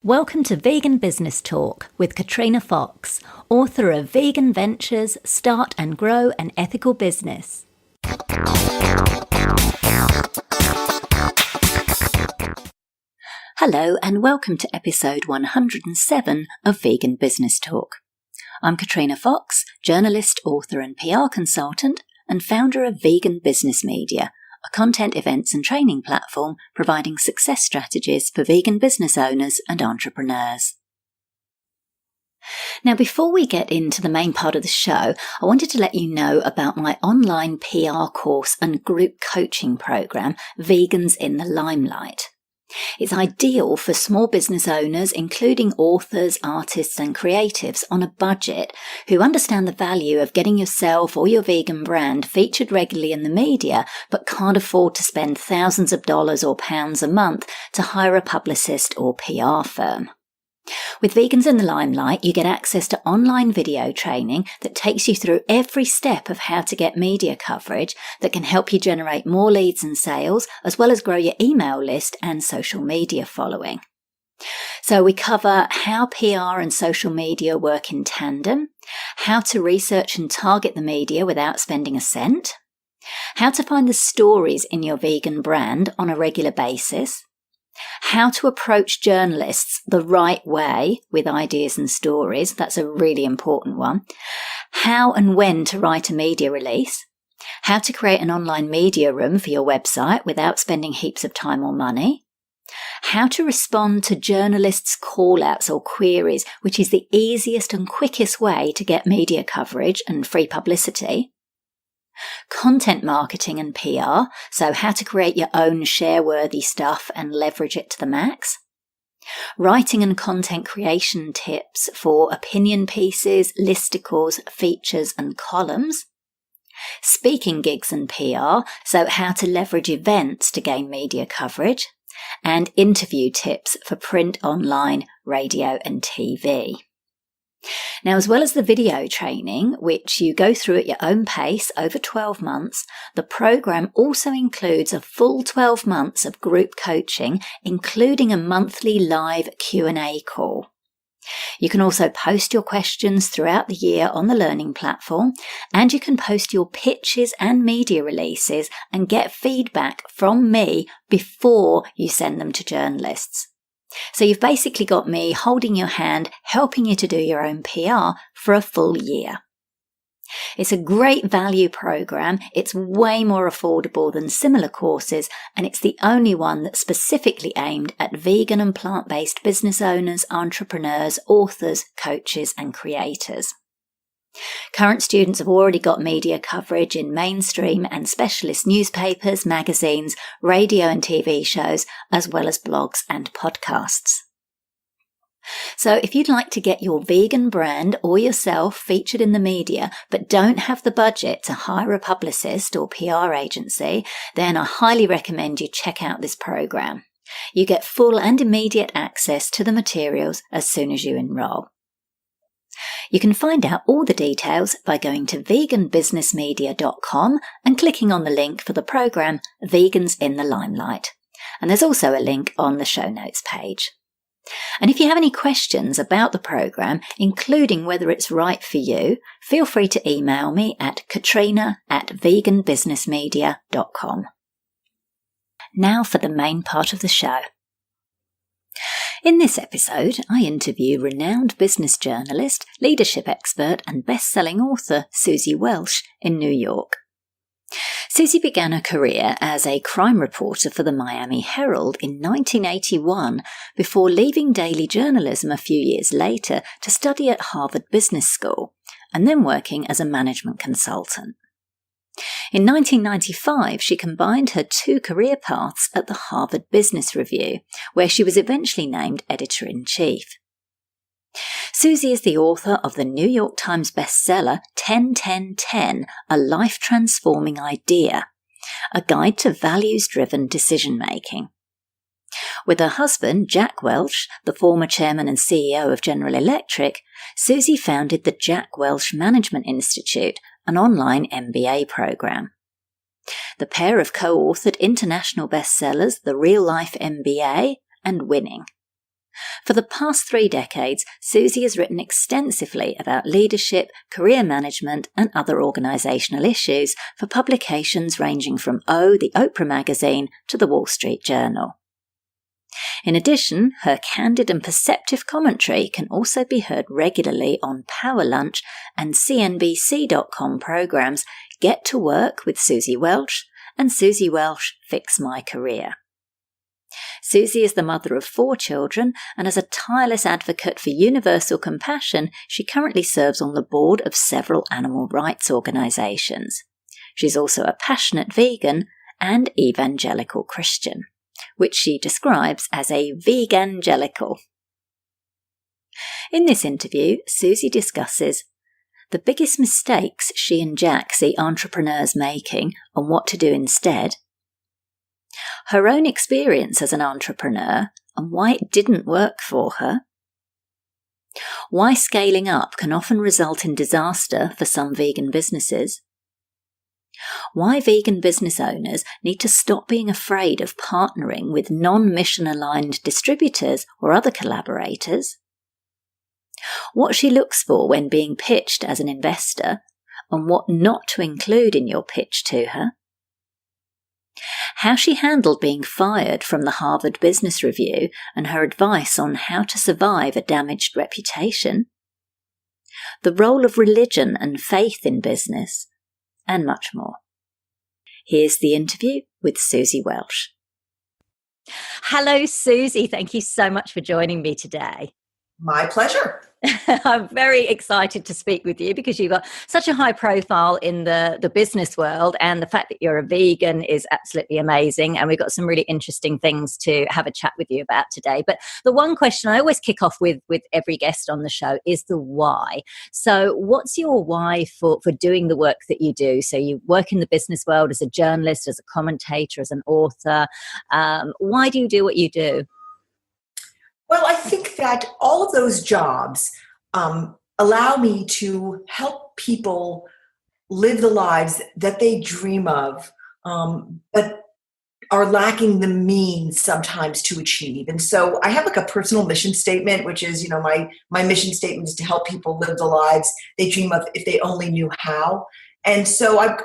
Welcome to Vegan Business Talk with Katrina Fox, author of Vegan Ventures, Start and Grow an Ethical Business. Hello and welcome to episode 107 of Vegan Business Talk. I'm Katrina Fox, journalist, author and PR consultant and founder of Vegan Business Media, a content, events and training platform providing success strategies for vegan business owners and entrepreneurs. Now, before we get into the main part of the show, I wanted to let you know about my online PR course and group coaching program, Vegans in the Limelight. It's ideal for small business owners, including authors, artists and creatives on a budget who understand the value of getting yourself or your vegan brand featured regularly in the media but can't afford to spend thousands of dollars or pounds a month to hire a publicist or PR firm. With Vegans in the Limelight, you get access to online video training that takes you through every step of how to get media coverage that can help you generate more leads and sales, as well as grow your email list and social media following. So we cover how PR and social media work in tandem, how to research and target the media without spending a cent, how to find the stories in your vegan brand on a regular basis, how to approach journalists the right way with ideas and stories, that's a really important one, how and when to write a media release, how to create an online media room for your website without spending heaps of time or money, how to respond to journalists' call-outs or queries, which is the easiest and quickest way to get media coverage and free publicity, content marketing and PR, so how to create your own share-worthy stuff and leverage it to the max, writing and content creation tips for opinion pieces, listicles, features and columns, speaking gigs and PR, so how to leverage events to gain media coverage, and interview tips for print, online, radio and TV. Now, as well as the video training, which you go through at your own pace over 12 months, the program also includes a full 12 months of group coaching, including a monthly live Q&A call. You can also post your questions throughout the year on the learning platform, and you can post your pitches and media releases and get feedback from me before you send them to journalists. So you've basically got me holding your hand, helping you to do your own PR for a full year. It's a great value program. It's way more affordable than similar courses, and it's the only one that's specifically aimed at vegan and plant-based business owners, entrepreneurs, authors, coaches and creators. Current students have already got media coverage in mainstream and specialist newspapers, magazines, radio and TV shows, as well as blogs and podcasts. So if you'd like to get your vegan brand or yourself featured in the media but don't have the budget to hire a publicist or PR agency, then I highly recommend you check out this program. You get full and immediate access to the materials as soon as you enroll. You can find out all the details by going to veganbusinessmedia.com and clicking on the link for the program Vegans in the Limelight. And there's also a link on the show notes page. And if you have any questions about the program, including whether it's right for you, feel free to email me at katrina@veganbusinessmedia.com. Now for the main part of the show. In this episode, I interview renowned business journalist, leadership expert and best-selling author Suzy Welch in New York. Suzy began her career as a crime reporter for the Miami Herald in 1981 before leaving daily journalism a few years later to study at Harvard Business School and then working as a management consultant. In 1995, she combined her two career paths at the Harvard Business Review, where she was eventually named editor-in-chief. Suzy is the author of the New York Times bestseller 10-10-10, A Life-Transforming Idea, a guide to values-driven decision-making. With her husband, Jack Welch, the former chairman and CEO of General Electric, Suzy founded the Jack Welch Management Institute, an online MBA program. The pair have co-authored international bestsellers The Real Life MBA and Winning. For the past 3 decades, Suzy has written extensively about leadership, career management, and other organisational issues for publications ranging from the Oprah magazine, to the Wall Street Journal. In addition, her candid and perceptive commentary can also be heard regularly on Power Lunch and CNBC.com programmes Get to Work with Suzy Welch and Suzy Welch Fix My Career. Suzy is the mother of 4 children, and as a tireless advocate for universal compassion, she currently serves on the board of several animal rights organisations. She's also a passionate vegan and evangelical Christian, which she describes as a vegangelical. In this interview, Suzy discusses the biggest mistakes she and Jack see entrepreneurs making and what to do instead, her own experience as an entrepreneur and why it didn't work for her, why scaling up can often result in disaster for some vegan businesses, why vegan business owners need to stop being afraid of partnering with non-mission aligned distributors or other collaborators, what she looks for when being pitched as an investor and what not to include in your pitch to her, how she handled being fired from the Harvard Business Review and her advice on how to survive a damaged reputation, the role of religion and faith in business, and much more. Here's the interview with Suzy Welch. Hello, Suzy. Thank you so much for joining me today. My pleasure. I'm very excited to speak with you because you've got such a high profile in the business world, and the fact that you're a vegan is absolutely amazing, and we've got some really interesting things to have a chat with you about today. But the one question I always kick off with every guest on the show is the why. So what's your why for doing the work that you do? So you work in the business world as a journalist, as a commentator, as an author. Why do you do what you do? Well, I think that all of those jobs allow me to help people live the lives that they dream of, but are lacking the means sometimes to achieve. And so I have like a personal mission statement, which is, my mission statement is to help people live the lives they dream of if they only knew how. And so I've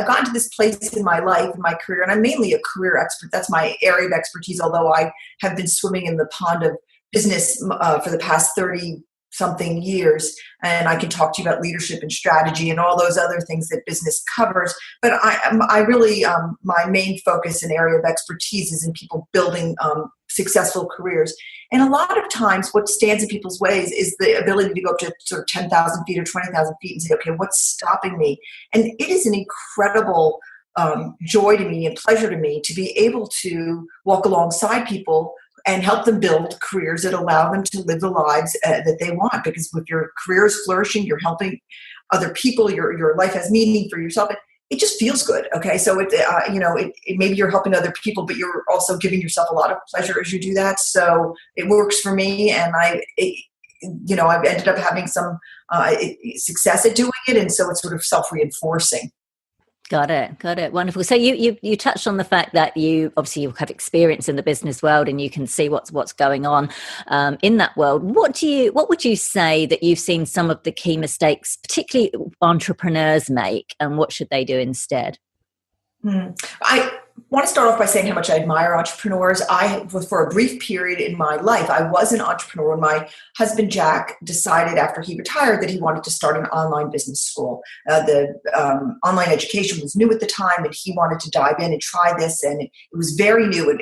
gotten to this place in my life, in my career, and I'm mainly a career expert. That's my area of expertise, although I have been swimming in the pond of business for the past 30-something years. And I can talk to you about leadership and strategy and all those other things that business covers. But I really, my main focus and area of expertise is in people building successful careers. And a lot of times what stands in people's ways is the ability to go up to sort of 10,000 feet or 20,000 feet and say, okay, what's stopping me? And it is an incredible joy to me and pleasure to me to be able to walk alongside people and help them build careers that allow them to live the lives that they want. Because if your career is flourishing, you're helping other people, your life has meaning for yourself. It just feels good. Okay, so maybe you're helping other people, but you're also giving yourself a lot of pleasure as you do that. So it works for me, and I've ended up having some success at doing it, and so it's sort of self-reinforcing. Got it. Wonderful. So you touched on the fact that you have experience in the business world and you can see what's going on in that world. What would you say that you've seen some of the key mistakes, particularly entrepreneurs, make, and what should they do instead? I want to start off by saying how much I admire entrepreneurs. For a brief period in my life, I was an entrepreneur when my husband, Jack, decided after he retired that he wanted to start an online business school. The online education was new at the time, and he wanted to dive in and try this, and it was very new. And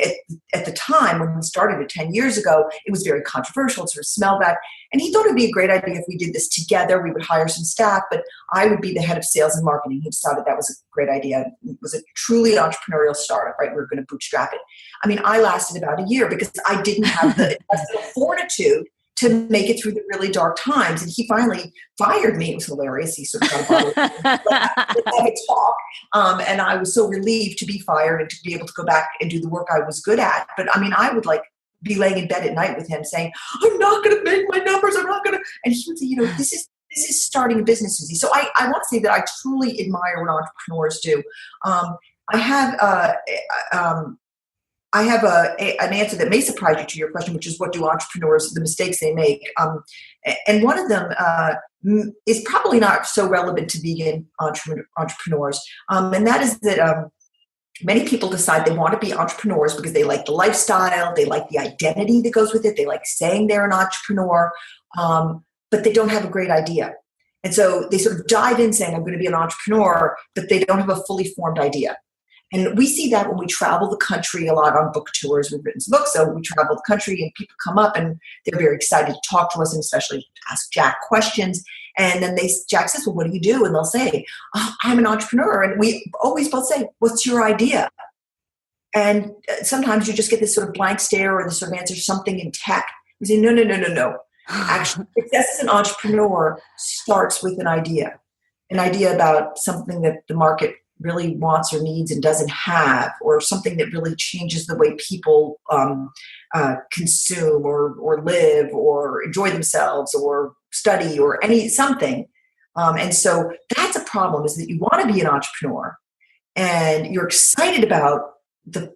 at the time, when we started it 10 years ago, it was very controversial. It sort of smelled bad. And he thought it would be a great idea if we did this together. We would hire some staff, but I would be the head of sales and marketing. He decided that was a great idea. It was a truly entrepreneurial startup, right? We were going to bootstrap it. I mean, I lasted about a year because I didn't have the fortitude to make it through the really dark times. And he finally fired me. It was hilarious. He sort of got a bottle let's have a talk. And I was so relieved to be fired and to be able to go back and do the work I was good at. But I mean, I would be laying in bed at night with him saying, I'm not going to make my numbers. I'm not going to. And he would say, this is starting a business, Suzy. So I want to say that I truly admire what entrepreneurs do. I have I have an answer that may surprise you to your question, which is what do entrepreneurs, the mistakes they make. And one of them is probably not so relevant to vegan entrepreneurs. And that is that many people decide they want to be entrepreneurs because they like the lifestyle, they like the identity that goes with it, they like saying they're an entrepreneur, but they don't have a great idea. And so they sort of dive in saying, I'm going to be an entrepreneur, but they don't have a fully formed idea. And we see that when we travel the country a lot on book tours. We've written some books, so we travel the country and people come up and they're very excited to talk to us and especially ask Jack questions. And then Jack says, well, what do you do? And they'll say, oh, I'm an entrepreneur. And we always both say, what's your idea? And sometimes you just get this sort of blank stare or this sort of answer, something in tech. We say, no. Actually, success as an entrepreneur starts with an idea about something that the market really wants or needs and doesn't have, or something that really changes the way people consume or live or enjoy themselves or study or something. And so that's a problem, is that you want to be an entrepreneur and you're excited about the,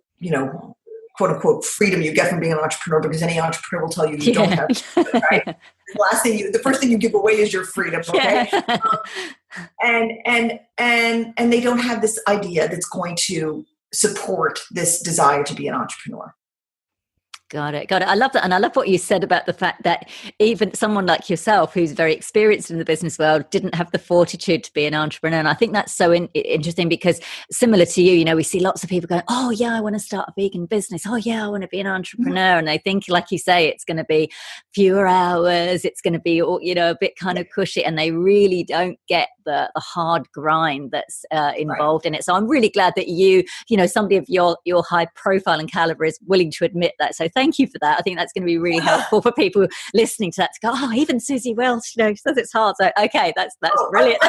quote unquote freedom you get from being an entrepreneur, because any entrepreneur will tell you don't have freedom, right? The first thing you give away is your freedom, okay? And they don't have this idea that's going to support this desire to be an entrepreneur. Got it. I love that. And I love what you said about the fact that even someone like yourself, who's very experienced in the business world, didn't have the fortitude to be an entrepreneur. And I think that's so interesting, because similar to you, we see lots of people going, oh yeah, I want to start a vegan business. Oh yeah, I want to be an entrepreneur. And they think, like you say, it's going to be fewer hours. It's going to be, a bit kind of cushy. And they really don't get the hard grind that's involved in it. So I'm really glad that somebody of your high profile and caliber is willing to admit that. So thank you for that. I think that's going to be really helpful for people listening to that to go, oh, even Suzy Welch, says it's hard. So, okay, that's brilliant.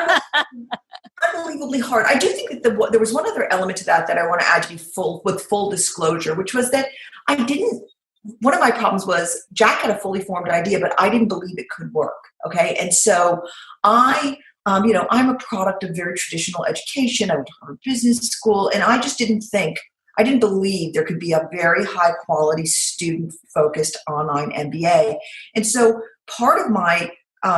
Unbelievably hard. I do think that there was one other element to that I want to add to be with full disclosure, which was that one of my problems was Jack had a fully formed idea, but I didn't believe it could work. Okay. And so I'm a product of very traditional education. I went to Harvard Business School, and I just didn't believe there could be a very high quality student focused online MBA. And so part of my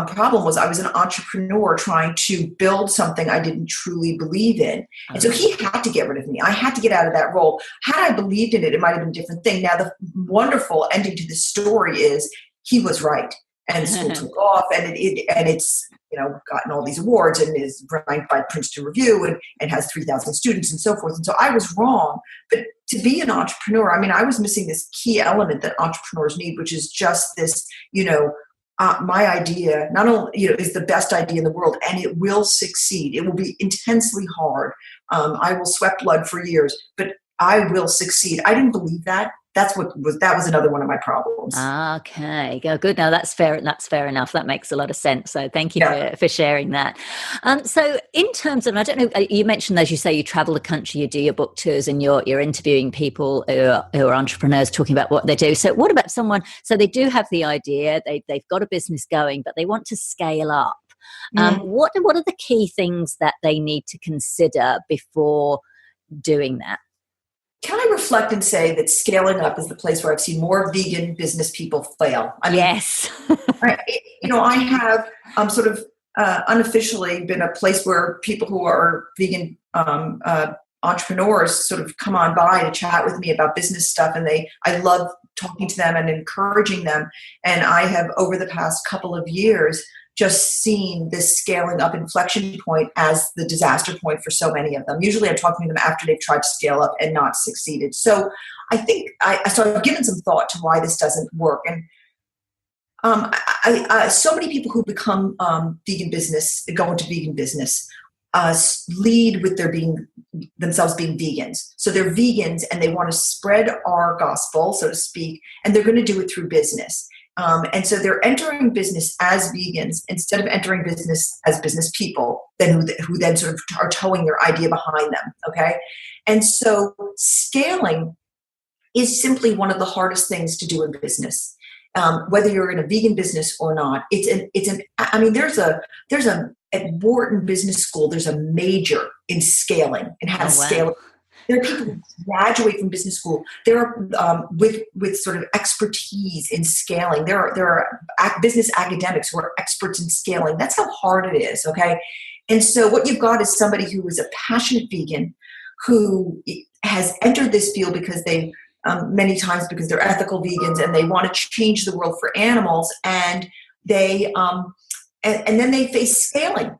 problem was I was an entrepreneur trying to build something I didn't truly believe in. And so he had to get rid of me. I had to get out of that role. Had I believed in it, it might have been a different thing. Now, the wonderful ending to this story is he was right. And the school took off, and it's gotten all these awards and is ranked by Princeton Review and has 3,000 students and so forth. And so I was wrong. But to be an entrepreneur, I was missing this key element that entrepreneurs need, which is just this, my idea not only is the best idea in the world, and it will succeed. It will be intensely hard. I will sweat blood for years, but I will succeed. I didn't believe that. That was another one of my problems. Okay, good. Now that's fair enough. That makes a lot of sense. So thank you for sharing that. So in terms of, I don't know, you mentioned, as you say, you travel the country, you do your book tours, and you're interviewing people who are entrepreneurs, talking about what they do. So what about someone? So they do have the idea, they've got a business going, but they want to scale up. What are the key things that they need to consider before doing that? Can I reflect and say that scaling up is the place where I've seen more vegan business people fail? Yes. I have sort of unofficially been a place where people who are vegan entrepreneurs sort of come on by to chat with me about business stuff, and I love talking to them and encouraging them. And I have, over the past couple of years, just seen this scaling up inflection point as the disaster point for so many of them. Usually I'm talking to them after they've tried to scale up and not succeeded. So I think I've given some thought to why this doesn't work. And so many people who become go into vegan business, lead with themselves being vegans. So they're vegans and they want to spread our gospel, so to speak, and they're going to do it through business. And so they're entering business as vegans instead of entering business as business people, who then sort of are towing their idea behind them. Okay, and so scaling is simply one of the hardest things to do in business. Whether you're in a vegan business or not, there's a at Wharton Business School, there's a major in scaling and how to scale. There are people who graduate from business school. There are with sort of expertise in scaling. There are business academics who are experts in scaling. That's how hard it is. Okay, and so what you've got is somebody who is a passionate vegan who has entered this field because they many times because they're ethical vegans and they want to change the world for animals, and they and then they face scaling.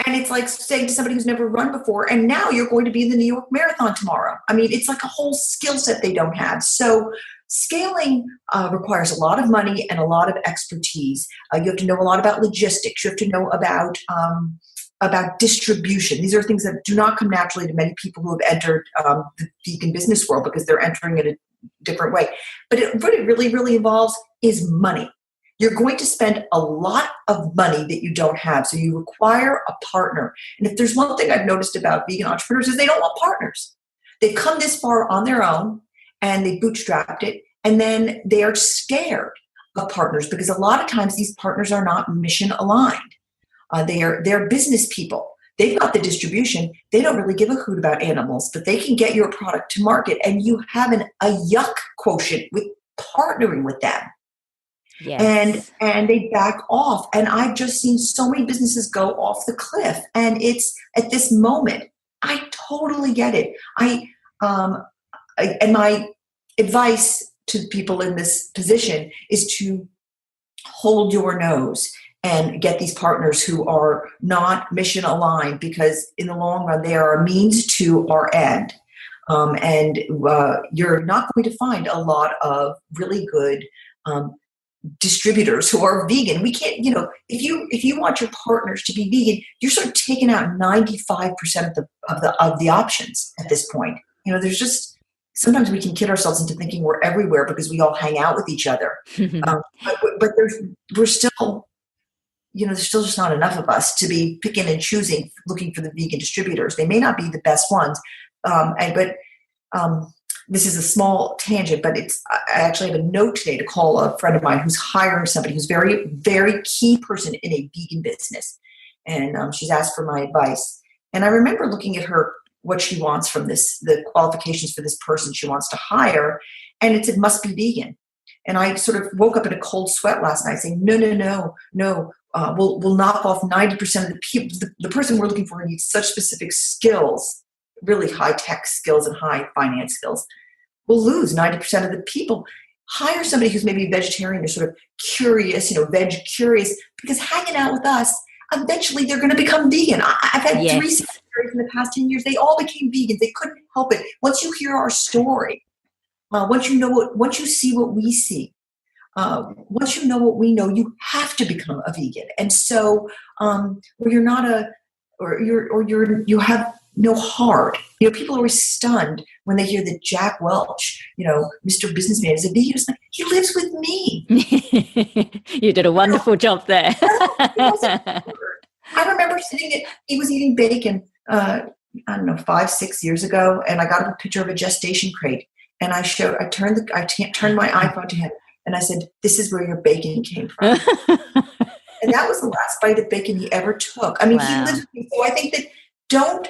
And it's like saying to somebody who's never run before, and now you're going to be in the New York Marathon tomorrow. I mean, it's like a whole skill set they don't have. So scaling requires a lot of money and a lot of expertise. You have to know a lot about logistics. You have to know about distribution. These are things that do not come naturally to many people who have entered the vegan business world because they're entering it a different way. But what it really, really involves is money. You're going to spend a lot of money that you don't have. So you require a partner. And if there's one thing I've noticed about vegan entrepreneurs is they don't want partners. They've come this far on their own and they bootstrapped it. And then they are scared of partners because a lot of times these partners are not mission aligned. They're business people. They've got the distribution. They don't really give a hoot about animals, but they can get your product to market. And you have a yuck quotient with partnering with them. Yes. And they back off. And I've just seen so many businesses go off the cliff. And it's at this moment, I totally get it. And my advice to people in this position is to hold your nose and get these partners who are not mission aligned, because in the long run, they are a means to our end. And you're not going to find a lot of really good distributors who are vegan. We can't, if you want your partners to be vegan, you're sort of taking out 95% of the options at this point. There's just sometimes we can kid ourselves into thinking we're everywhere because we all hang out with each other. But there's still just not enough of us to be picking and choosing, looking for the vegan distributors. They may not be the best ones, but this is a small tangent, but I actually have a note today to call a friend of mine who's hiring somebody who's very, very key person in a vegan business. And she's asked for my advice. And I remember looking at her, what she wants from the qualifications for this person she wants to hire. And it said, must be vegan. And I sort of woke up in a cold sweat last night saying, no. We'll knock off 90% of the people. The person we're looking for needs such specific skills, really high-tech skills and high finance skills. We'll lose 90% of the people. Hire somebody who's maybe vegetarian or sort of curious, veg curious, because hanging out with us, eventually they're going to become vegan. I've had 3 secretaries in the past 10 years. They all became vegans. They couldn't help it. Once you hear our story, once you see what we see, once you know what we know, you have to become a vegan. And so, you have no heart. People are always stunned when they hear that Jack Welch, Mr. Businessman, is a vegan. It's like, he lives with me. You did a wonderful job there. I remember he was eating bacon, 5-6 years ago, and I got him a picture of a gestation crate, and I turned my iPhone to him, and I said, "This is where your bacon came from." And that was the last bite of bacon he ever took. I mean, He lives with me. So I think that don't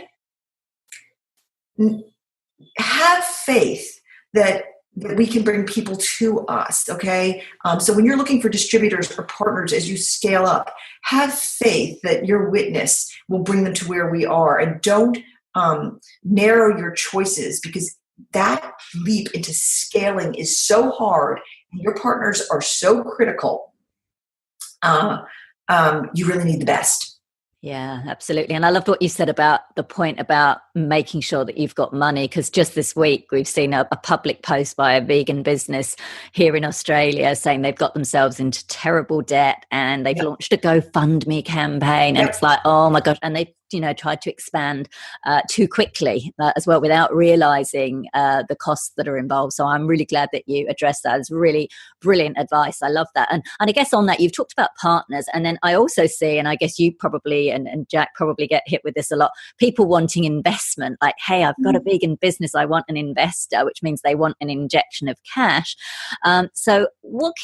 have faith that we can bring people to us, okay? So when you're looking for distributors or partners as you scale up, have faith that your witness will bring them to where we are, and don't narrow your choices, because that leap into scaling is so hard and your partners are so critical. You really need the best. Yeah, absolutely. And I loved what you said about the point about making sure that you've got money, because just this week we've seen a public post by a vegan business here in Australia saying they've got themselves into terrible debt and they've launched a GoFundMe campaign. And it's like, oh my gosh. And they tried to expand too quickly as well, without realizing the costs that are involved. So I'm really glad that you addressed that. It's really brilliant advice. I love that. And I guess on that, you've talked about partners. And then I also see, and I guess you probably, and Jack probably get hit with this a lot, people wanting investment. Like, hey, I've got a vegan business. I want an investor, which means they want an injection of cash. So what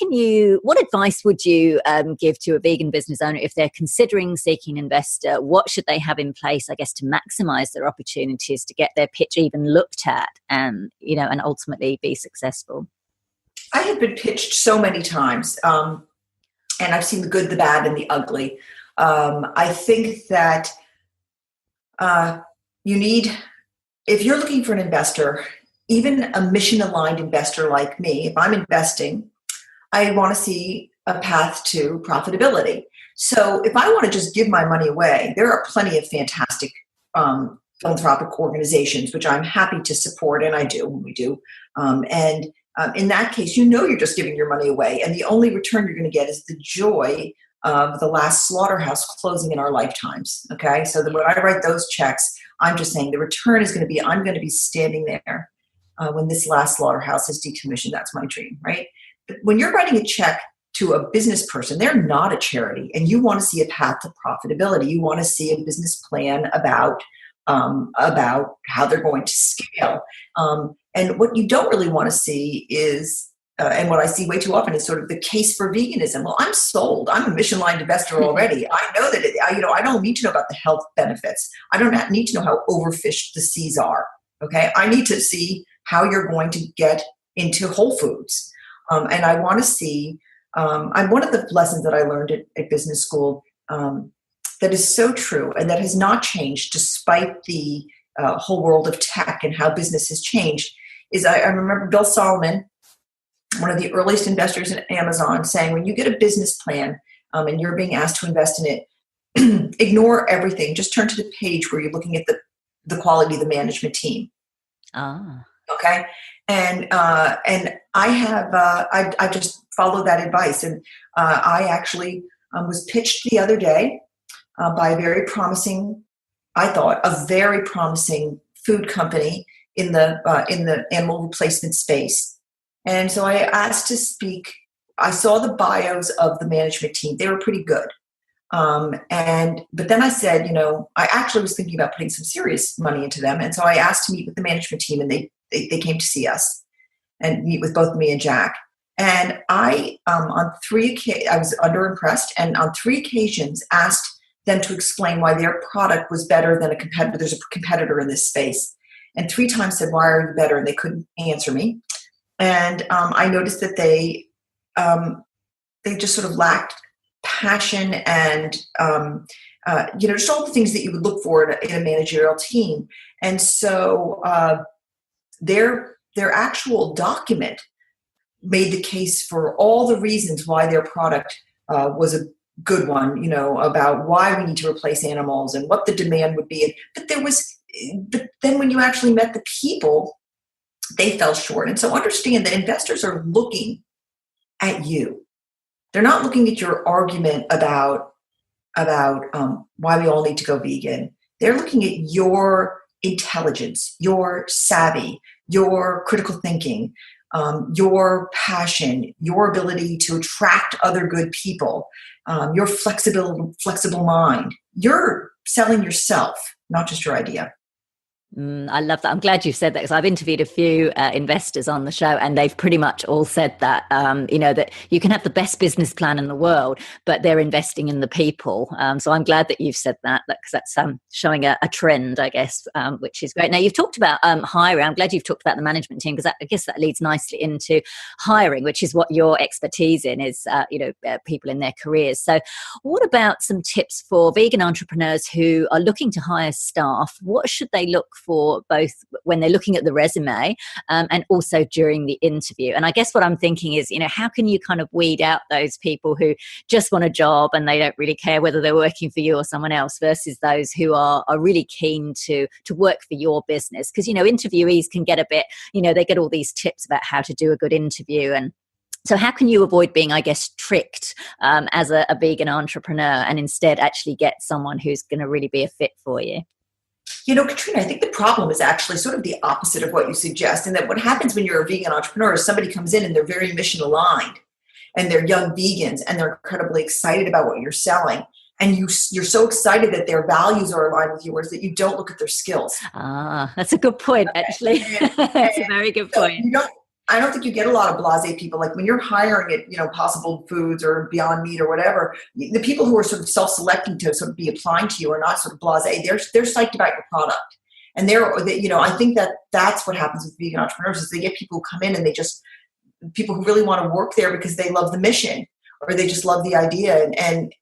advice would you give to a vegan business owner if they're considering seeking an investor? What should they have have in place, I guess, to maximize their opportunities to get their pitch even looked at and, and ultimately be successful? I have been pitched so many times, and I've seen the good, the bad, and the ugly. I think that you need, if you're looking for an investor, even a mission-aligned investor like me, if I'm investing, I want to see a path to profitability. So if I want to just give my money away, there are plenty of fantastic philanthropic organizations, which I'm happy to support, and I do when we do. In that case, you're just giving your money away, and the only return you're going to get is the joy of the last slaughterhouse closing in our lifetimes. Okay, so when I write those checks, I'm just saying the return is going to be, I'm going to be standing there when this last slaughterhouse is decommissioned. That's my dream, right? But when you're writing a check to a business person, they're not a charity, and you want to see a path to profitability. You want to see a business plan about how they're going to scale. And what you don't really want to see is, and what I see way too often is sort of the case for veganism. Well, I'm sold. I'm a mission-aligned investor already. I know that I don't need to know about the health benefits. I don't need to know how overfished the seas are. Okay, I need to see how you're going to get into Whole Foods, and I want to see. One of the lessons that I learned at business school that is so true and that has not changed despite the whole world of tech and how business has changed is I remember Bill Solomon, one of the earliest investors in Amazon, saying when you get a business plan and you're being asked to invest in it, ignore everything. Just turn to the page where you're looking at the quality of the management team. Ah. Okay. And I have, I just followed that advice. And I actually was pitched the other day by a very promising food company in the animal replacement space. And so I asked to speak. I saw the bios of the management team. They were pretty good. But then I said, I actually was thinking about putting some serious money into them. And so I asked to meet with the management team, and they came to see us and meet with both me and Jack. And I was underimpressed, and on 3 occasions asked them to explain why their product was better than a competitor. There's a competitor in this space. And 3 times said, why are you better? And they couldn't answer me. And I noticed that they just sort of lacked passion and just all the things that you would look for in a managerial team. And so their actual document made the case for all the reasons why their product was a good one, about why we need to replace animals and what the demand would be. But then when you actually met the people, they fell short. And so understand that investors are looking at you. They're not looking at your argument about why we all need to go vegan. They're looking at your intelligence, your savvy, your critical thinking, your passion, your ability to attract other good people, your flexible mind. You're selling yourself, not just your idea. I love that. I'm glad you said that, because I've interviewed a few investors on the show, and they've pretty much all said that, that you can have the best business plan in the world, but they're investing in the people. So I'm glad that you've said that, because that's showing a trend, I guess, which is great. Now, you've talked about hiring. I'm glad you've talked about the management team, because I guess that leads nicely into hiring, which is what your expertise in is, people in their careers. So what about some tips for vegan entrepreneurs who are looking to hire staff? What should they look for, both when they're looking at the resume and also during the interview? And I guess what I'm thinking is, how can you kind of weed out those people who just want a job and they don't really care whether they're working for you or someone else, versus those who are really keen to work for your business? Because, interviewees can get a bit, they get all these tips about how to do a good interview. And so how can you avoid being, I guess, tricked as a vegan entrepreneur, and instead actually get someone who's going to really be a fit for you? Katrina, I think the problem is actually sort of the opposite of what you suggest. And that what happens when you're a vegan entrepreneur is somebody comes in and they're very mission aligned, and they're young vegans, and they're incredibly excited about what you're selling. And you're so excited that their values are aligned with yours that you don't look at their skills. Ah, that's a good point, actually. That's a very good point. I don't think you get a lot of blasé people. Like when you're hiring at, Possible Foods or Beyond Meat or whatever, the people who are sort of self-selecting to sort of be applying to you are not sort of blasé. They're psyched about your product. And I think that's what happens with vegan entrepreneurs is they get people who come in and people who really want to work there because they love the mission or they just love the idea and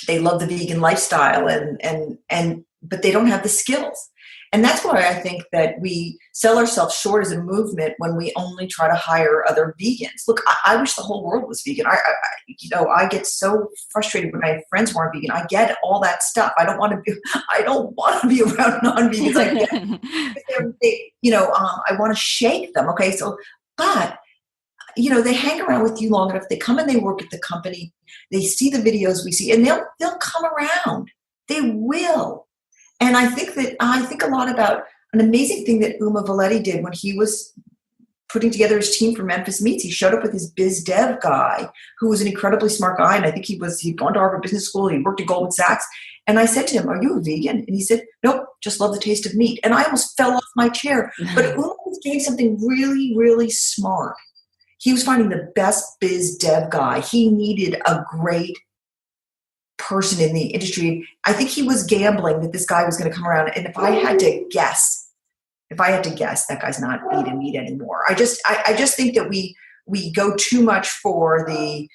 they love the vegan lifestyle but they don't have the skills. And that's why I think that we sell ourselves short as a movement when we only try to hire other vegans. Look, I wish the whole world was vegan. I get so frustrated when I have friends who aren't vegan. I get all that stuff. I don't want to be around non-vegans. I get I want to shake them. Okay. So, but they hang around with you long enough. They come and they work at the company. They see the videos we see and they'll come around. They will. And I think a lot about an amazing thing that Uma Valetti did when he was putting together his team for Memphis Meats. He showed up with his biz dev guy, who was an incredibly smart guy. And I think he'd gone to Harvard Business School. He worked at Goldman Sachs. And I said to him, "Are you a vegan?" And he said, "Nope, just love the taste of meat." And I almost fell off my chair. But Uma was doing something really, really smart. He was finding the best biz dev guy. He needed a great person in the industry. I think he was gambling that this guy was going to come around. And if I had to guess, that guy's not eating meat anymore. I just think that we go too much for the,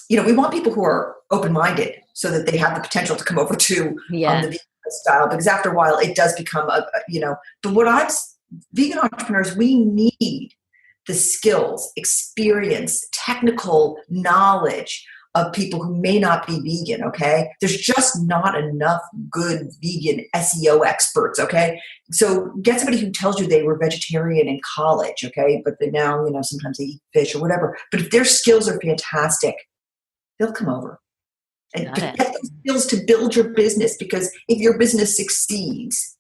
we want people who are open-minded so that they have the potential to come over to the vegan style, because after a while it does become but vegan entrepreneurs, we need the skills, experience, technical knowledge of people who may not be vegan, okay? There's just not enough good vegan SEO experts, okay? So get somebody who tells you they were vegetarian in college, okay? But they now, sometimes they eat fish or whatever. But if their skills are fantastic, they'll come over. And get those skills to build your business, because if your business succeeds,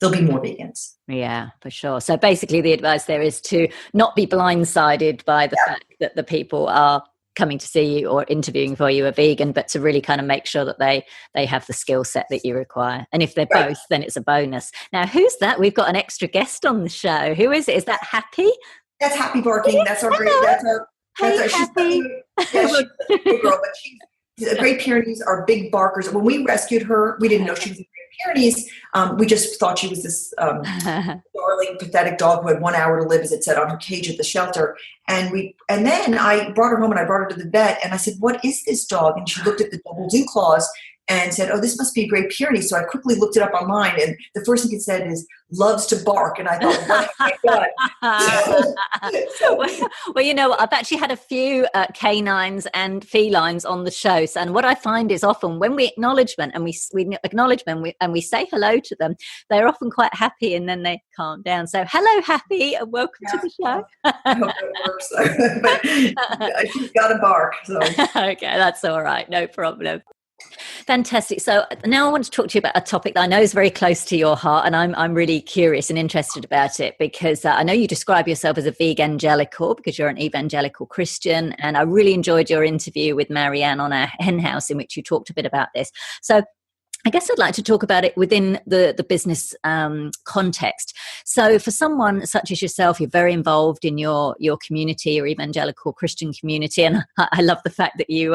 there'll be more vegans. Yeah, for sure. So basically the advice there is to not be blindsided by the fact that the people are coming to see you or interviewing for you are vegan, but to really kind of make sure that they have the skill set that you require. And if they're both, then it's a bonus. Now, who's that? We've got an extra guest on the show. Who is it? Is that Happy? That's Happy barking. That's our great. Hey, Happy. She's a big girl, but the Great Pyrenees are big barkers. When we rescued her, we didn't know she was in the Great Pyrenees. We just thought she was this darling, pathetic dog who had 1 hour to live, as it said on her cage at the shelter. And then I brought her home and I brought her to the vet and I said, "What is this dog?" And she looked at the double dew claws and said, "Oh, this must be a Great Pyrenee." So I quickly looked it up online, and the first thing it said is "loves to bark," and I thought, "Oh my God!" Well, I've actually had a few canines and felines on the show, and what I find is often when we acknowledge them and we acknowledge them and we say hello to them, they're often quite happy, and then they calm down. So, hello, Happy, and welcome to the show. I hope it works, but she's got to bark. So. Okay, that's all right, no problem. Fantastic. So now I want to talk to you about a topic that I know is very close to your heart, and I'm really curious and interested about it because I know you describe yourself as a vegangelical because you're an evangelical Christian, and I really enjoyed your interview with Marianne on our Hen House in which you talked a bit about this. So I guess I'd like to talk about it within the business context. So for someone such as yourself, you're very involved in your community, your evangelical Christian community. And I love the fact that you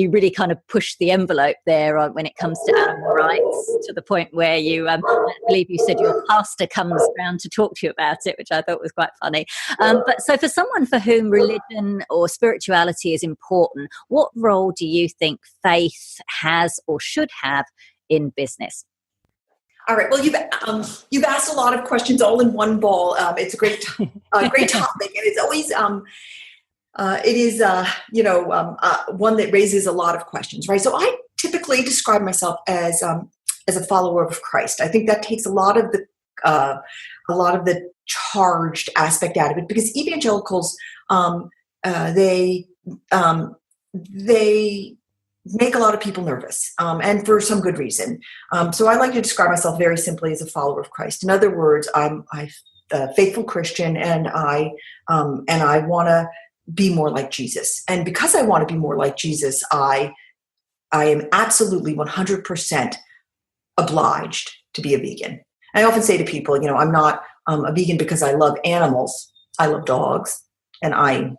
really kind of push the envelope there when it comes to animal rights, to the point where I believe you said your pastor comes around to talk to you about it, which I thought was quite funny. But so for someone for whom religion or spirituality is important, what role do you think faith has or should have in business? All right. Well, you've asked a lot of questions all in one ball. It's a great topic, and it's always one that raises a lot of questions, right? So I typically describe myself as a follower of Christ. I think that takes a lot of the charged aspect out of it, because evangelicals they make a lot of people nervous, and for some good reason. So I like to describe myself very simply as a follower of Christ. In other words, I'm a faithful Christian, and I want to be more like Jesus. And because I want to be more like Jesus, I am absolutely 100% obliged to be a vegan. I often say to people, I'm not a vegan because I love animals. I love dogs, and I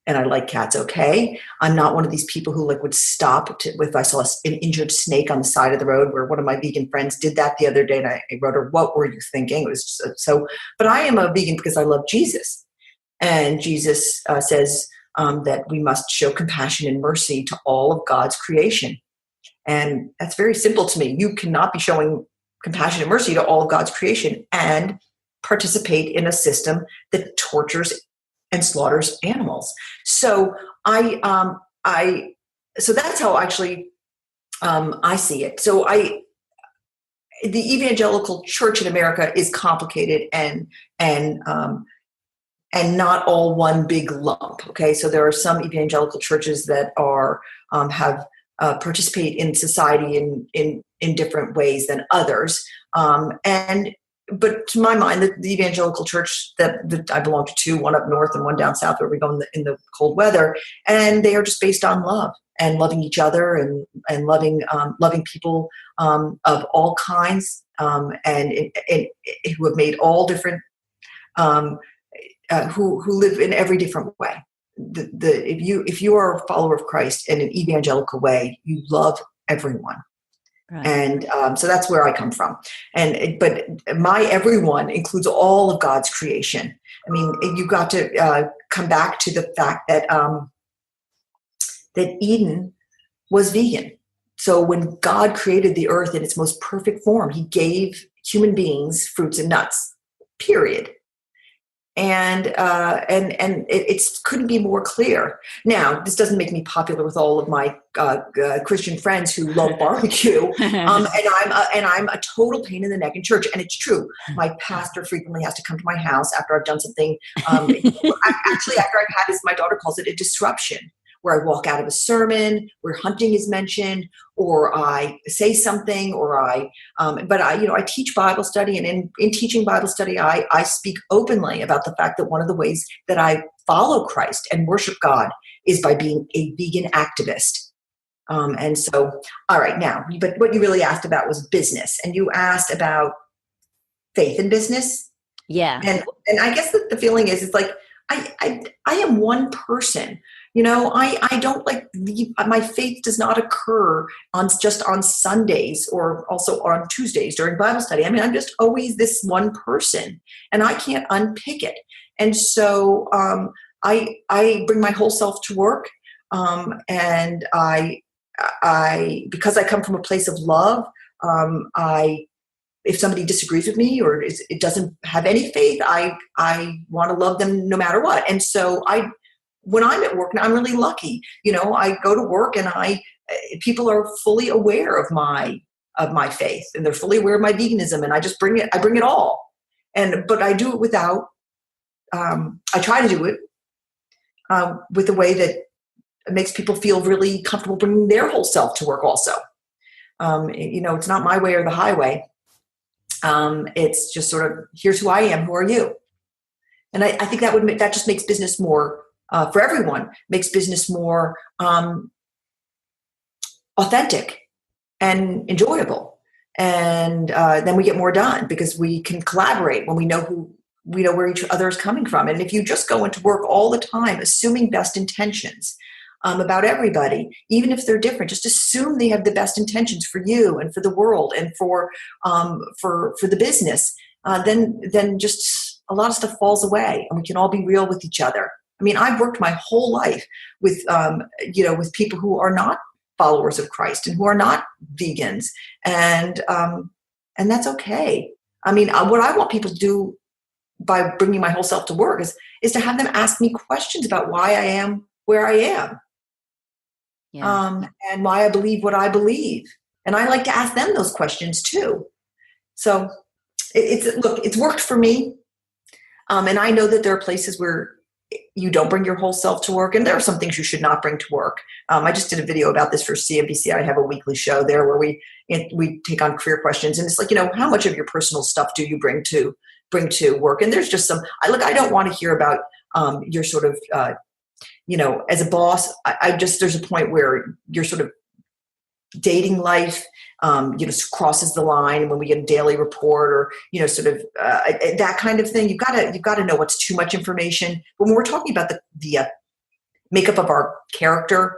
like cats. Okay, I'm not one of these people who like would stop if I saw an injured snake on the side of the road. Where one of my vegan friends did that the other day, and I wrote her, "What were you thinking?" It was so. But I am a vegan because I love Jesus, and Jesus says that we must show compassion and mercy to all of God's creation, and that's very simple to me. You cannot be showing compassion and mercy to all of God's creation and participate in a system that tortures and slaughters animals. So so that's how actually I see it. So the evangelical church in America is complicated and not all one big lump. Okay, so there are some evangelical churches that have participate in society in different ways than others, but to my mind, the evangelical church that I belong to, two, one up north and one down south, where we go in the cold weather, and they are just based on love and loving each other and loving people of all kinds, and who have made all different, who live in every different way. If you are a follower of Christ in an evangelical way, you love everyone. Right. And so that's where I come from. But my everyone includes all of God's creation. I mean, you've got to come back to the fact that that Eden was vegan. So when God created the earth in its most perfect form, he gave human beings fruits and nuts, period. And it couldn't be more clear. Now, this doesn't make me popular with all of my Christian friends who love barbecue, and I'm a total pain in the neck in church. And it's true. My pastor frequently has to come to my house after I've done something. Actually, after I've had this, my daughter calls it a disruption, where I walk out of a sermon, where hunting is mentioned, or I say something, or I teach Bible study, and in teaching Bible study, I speak openly about the fact that one of the ways that I follow Christ and worship God is by being a vegan activist. And so, all right, now, but what you really asked about was business, and you asked about faith in business. Yeah. And I guess that the feeling is, it's like, I am one person. I don't my faith does not occur just on Sundays or also on Tuesdays during Bible study. I mean, I'm just always this one person, and I can't unpick it. And so I bring my whole self to work, and I because I come from a place of love, if somebody disagrees with me or it doesn't have any faith, I want to love them no matter what. And so when I'm at work, now I'm really lucky. I go to work and people are fully aware of my faith, and they're fully aware of my veganism, and I bring it all. But I do it without, I try to do it with a way that makes people feel really comfortable bringing their whole self to work also. It's not my way or the highway. It's just sort of, here's who I am, who are you? And I think that just makes business more, for everyone, makes business more authentic and enjoyable. And then we get more done because we can collaborate when we know where each other is coming from. And if you just go into work all the time assuming best intentions about everybody, even if they're different, just assume they have the best intentions for you and for the world and for the business, then just a lot of stuff falls away, and we can all be real with each other. I mean, I've worked my whole life with people who are not followers of Christ and who are not vegans, and that's okay. I mean, what I want people to do by bringing my whole self to work is to have them ask me questions about why I am where I am, and why I believe what I believe, and I like to ask them those questions too. So it's worked for me, and I know that there are places where you don't bring your whole self to work, and there are some things you should not bring to work. I just did a video about this for CNBC. I have a weekly show there where we take on career questions, and it's like, how much of your personal stuff do you bring to work? And there's just some, I don't want to hear about your sort of, as a boss, there's a point where you're sort of dating life, crosses the line when we get a daily report or, sort of that kind of thing. You've got to know what's too much information. But when we're talking about the makeup of our character,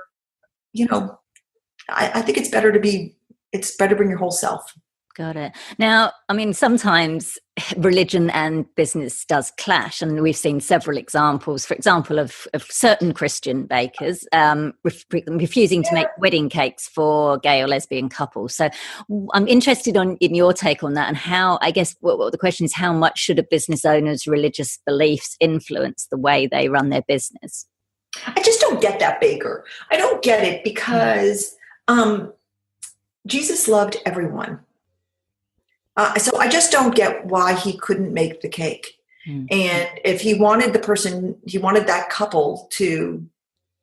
I think it's better to bring your whole self. Got it. Now, I mean, sometimes religion and business does clash, and we've seen several examples, for example, of certain Christian bakers refusing to make wedding cakes for gay or lesbian couples. So I'm interested in your take on that, and how, I guess, what the question is, how much should a business owner's religious beliefs influence the way they run their business? I just don't get that, Baker. I don't get it because Jesus loved everyone. So I just don't get why he couldn't make the cake. Mm. And if he wanted that couple to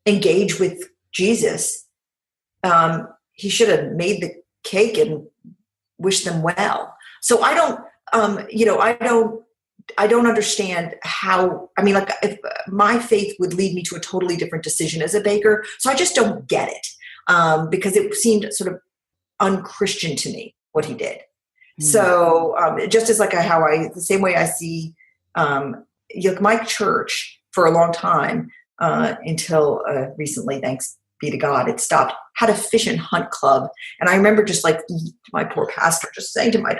engage with Jesus, he should have made the cake and wished them well. So I don't understand how, if my faith would lead me to a totally different decision as a baker. So I just don't get it because it seemed sort of unchristian to me what he did. So just as the same way I see, my church for a long time until recently, thanks be to God, it stopped, had a fish and hunt club. And I remember just my poor pastor just saying to my,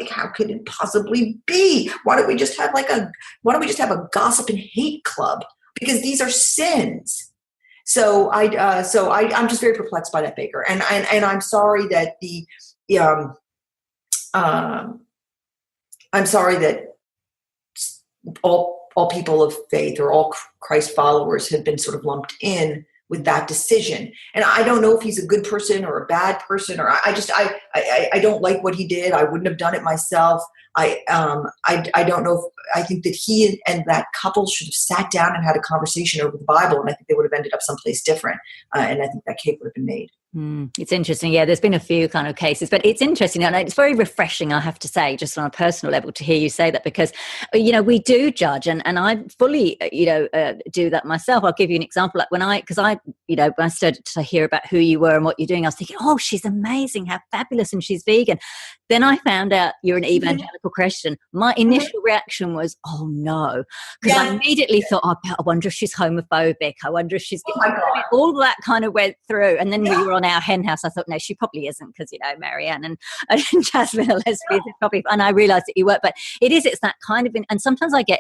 how could it possibly be? Why don't we just have a gossip and hate club? Because these are sins. So I'm just very perplexed by that, Baker. And I'm sorry that I'm sorry that all people of faith or all Christ followers have been sort of lumped in with that decision. And I don't know if he's a good person or a bad person, or I don't like what he did. I wouldn't have done it myself. I don't know I think that he and that couple should have sat down and had a conversation over the Bible, and I think they would have ended up someplace different. And I think that cake would have been made. It's interesting. Yeah, there's been a few kind of cases, but it's interesting and it's very refreshing, I have to say, just on a personal level, to hear you say that, because, we do judge, and I fully, do that myself. I'll give you an example. Like when I started to hear about who you were and what you're doing, I was thinking, oh, she's amazing, how fabulous, and she's vegan. Then I found out you're an evangelical Christian. My initial reaction was, oh no, because I immediately thought, I wonder if she's homophobic. I wonder if she's all that kind of went through. And then we were on our hen house. I thought, no, she probably isn't, because, Marianne and Jasmine are lesbians, probably. And I realized that you were, but it's that kind of, and sometimes I get,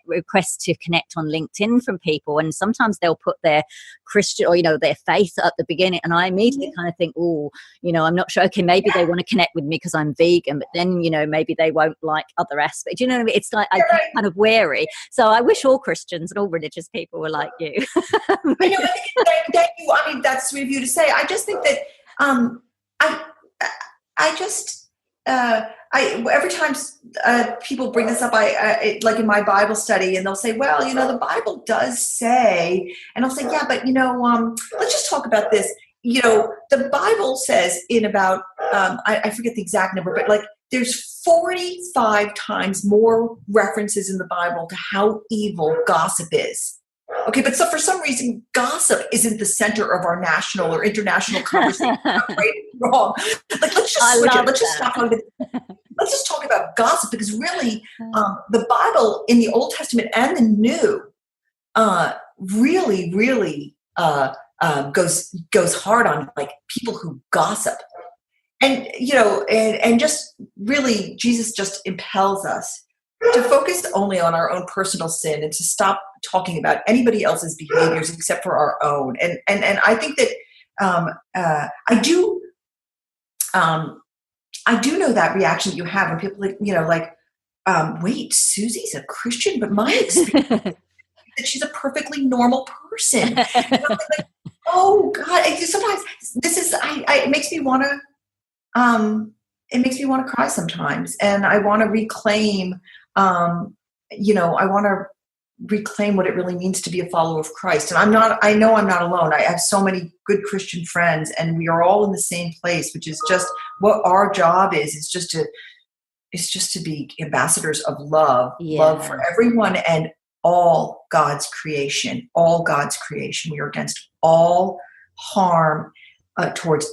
requests to connect on LinkedIn from people, and sometimes they'll put their Christian or, their faith at the beginning. And I immediately kind of think, oh, I'm not sure. Okay, maybe they want to connect with me because I'm vegan, but then, maybe they won't like other aspects. You know what I mean? It's like, I get kind of wary. So I wish all Christians and all religious people were like you. Thank you. I mean, that's sweet of you to say. I just think that every time people bring this up, I like in my Bible study, and they'll say, well, the Bible does say, and I'll say, yeah, but let's just talk about this. The Bible says in about, I forget the exact number, but there's 45 times more references in the Bible to how evil gossip is. Okay, but so for some reason, gossip isn't the center of our national or international conversation. Right? Wrong. Let's just switch it. Let's just talk about gossip, because really, the Bible in the Old Testament and the New really goes hard on people who gossip, and and just really, Jesus just impels us to focus only on our own personal sin and to stop talking about anybody else's behaviors except for our own. And I think that I do know that reaction that you have when people wait, Susie's a Christian, but my experience is that she's a perfectly normal person. Oh God! Sometimes it makes me want to. It makes me want to cry sometimes, and I want to reclaim. I want to reclaim what it really means to be a follower of Christ. And I know I'm not alone. I have so many good Christian friends, and we are all in the same place, which is just what our job is just to be ambassadors of love, love for everyone and all God's creation, We are against all harm towards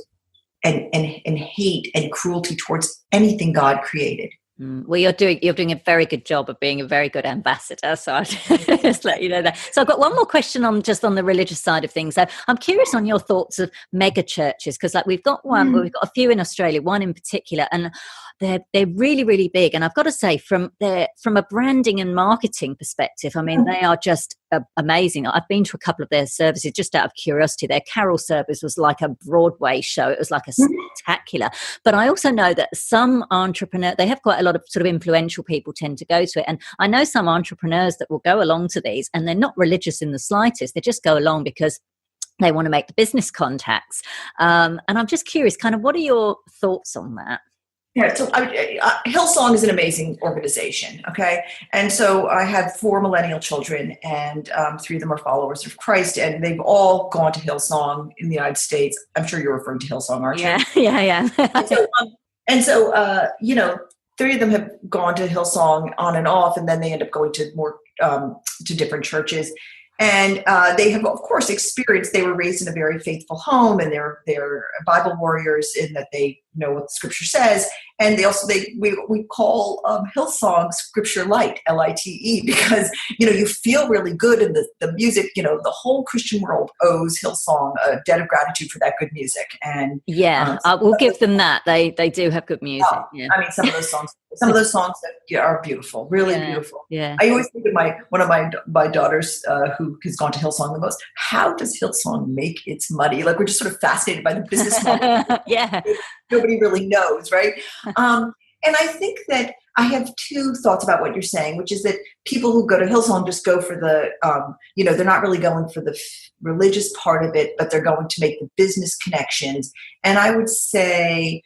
and hate and cruelty towards anything God created. Well, you're doing a very good job of being a very good ambassador. So I just let you know that. So I've got one more question on the religious side of things. So I'm curious on your thoughts of mega churches, because like we've got we've got a few in Australia, one in particular, and they're really, really big. And I've got to say, from a branding and marketing perspective, I mean, they are just amazing. I've been to a couple of their services just out of curiosity. Their carol service was like a Broadway show. It was like a spectacular. But I also know that some entrepreneurs, they have quite a lot of sort of influential people tend to go to it. And I know some entrepreneurs that will go along to these, and they're not religious in the slightest. They just go along because they want to make the business contacts. And I'm just curious, kind of, what are your thoughts on that? Yeah, so Hillsong is an amazing organization, okay? And so I have 4 millennial children, and 3 of them are followers of Christ, and they've all gone to Hillsong in the United States. I'm sure you're referring to Hillsong, aren't you? Yeah. and so, 3 of them have gone to Hillsong on and off, and then they end up going to more to different churches. And they have, of course, experienced, they were raised in a very faithful home, and they're Bible warriors in that they know what the scripture says. And they also, we call Hillsong Scripture Light, Lite, because, you feel really good in the music. The whole Christian world owes Hillsong a debt of gratitude for that good music. And we'll give them that. They do have good music. Yeah. I mean, some of those songs that are beautiful, really beautiful. Yeah. I always think of one of my daughters who has gone to Hillsong the most. How does Hillsong make its money? Like, we're just sort of fascinated by the business model. Yeah. Nobody really knows, right? And I think that I have 2 thoughts about what you're saying, which is that people who go to Hillsong just go for the, they're not really going for the religious part of it, but they're going to make the business connections. And I would say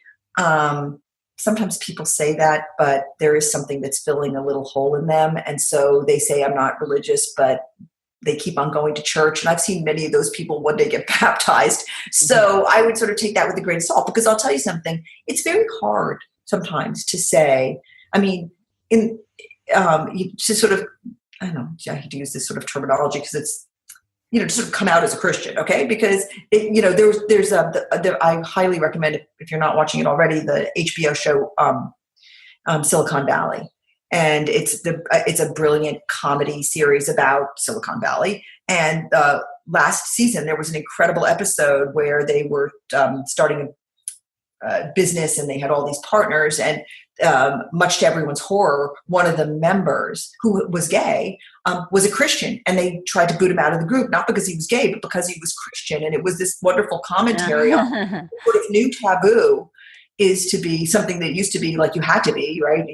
sometimes people say that, but there is something that's filling a little hole in them. And so they say, I'm not religious, but they keep on going to church. And I've seen many of those people one day get baptized. So I would sort of take that with a grain of salt, because I'll tell you something, it's very hard sometimes to say, I mean, to sort of, I don't know, I hate to use this sort of terminology because it's, to sort of come out as a Christian, okay? Because, I highly recommend, if you're not watching it already, the HBO show Silicon Valley. And it's a brilliant comedy series about Silicon Valley. And last season, there was an incredible episode where they were starting a business, and they had all these partners. And much to everyone's horror, one of the members, who was gay, was a Christian. And they tried to boot him out of the group, not because he was gay, but because he was Christian. And it was this wonderful commentary on sort of new taboo is to be something that used to be like you had to be, right? And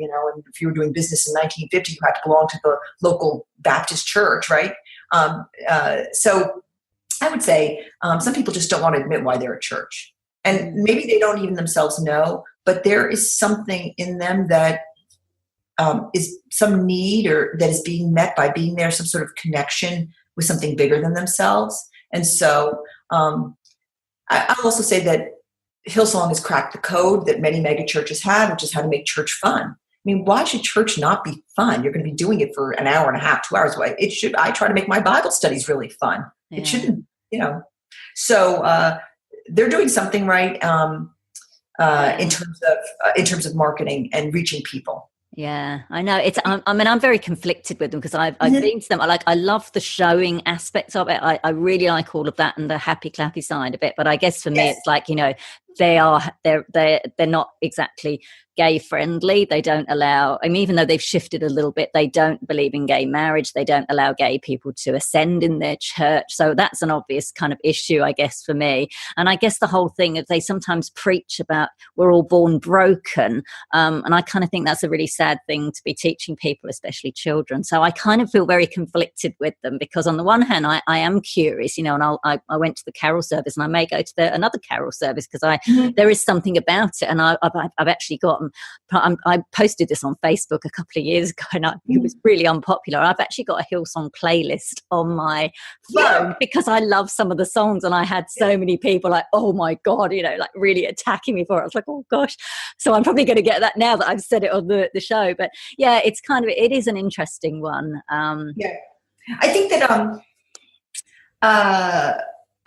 if you were doing business in 1950, you had to belong to the local Baptist church, right? So I would say some people just don't want to admit why they're at church. And maybe they don't even themselves know, but there is something in them that is some need, or that is being met by being there, some sort of connection with something bigger than themselves. And so I'll also say that Hillsong has cracked the code that many mega churches have, which is how to make church fun. I mean, why should church not be fun? You're going to be doing it for an hour and a half, 2 hours away. I try to make my Bible studies really fun. Yeah. It shouldn't, So they're doing something right in terms of marketing and reaching people. Yeah, I know. I'm very conflicted with them, because I've been to them. I love the showing aspects of it. I really like all of that and the happy clappy side of it. But I guess for me, it's like, they're not exactly gay friendly. They don't allow, even though they've shifted a little bit, they don't believe in gay marriage. They don't allow gay people to ascend in their church. So that's an obvious kind of issue, I guess, for me. And I guess the whole thing is they sometimes preach about we're all born broken. And I kind of think that's a really sad thing to be teaching people, especially children. So I kind of feel very conflicted with them, because on the one hand, I am curious, and I went to the carol service, and I may go to another carol service, because there is something about it. And I've actually I posted this on Facebook a couple of years ago, and it was really unpopular. I've actually got a Hillsong playlist on my phone because I love some of the songs, and I had so many people like, oh my God, really attacking me for it. I was like, oh gosh. So I'm probably going to get that now that I've said it on the show. But yeah, it is an interesting one. I think that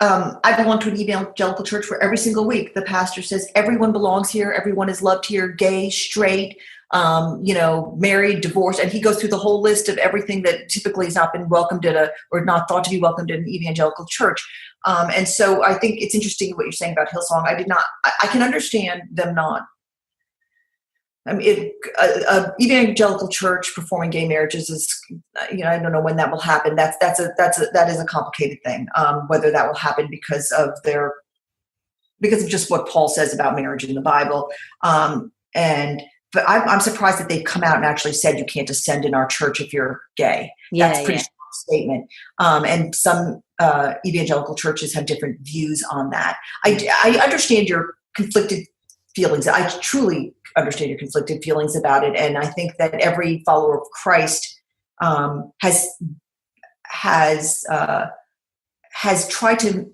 I belong to an evangelical church where every single week the pastor says everyone belongs here, everyone is loved here, gay, straight, married, divorced, and he goes through the whole list of everything that typically has not been welcomed or not thought to be welcomed in an evangelical church. And so I think it's interesting what you're saying about Hillsong. I can understand them not. I mean, evangelical church performing gay marriages is, I don't know when that will happen. That is a complicated thing. Whether that will happen because of just what Paul says about marriage in the Bible. But I'm surprised that they've come out and actually said you can't ascend in our church if you're gay. That's a pretty strong statement. And some evangelical churches have different views on that. I understand your conflicted feelings. I truly understand your conflicted feelings about it, and I think that every follower of Christ has tried to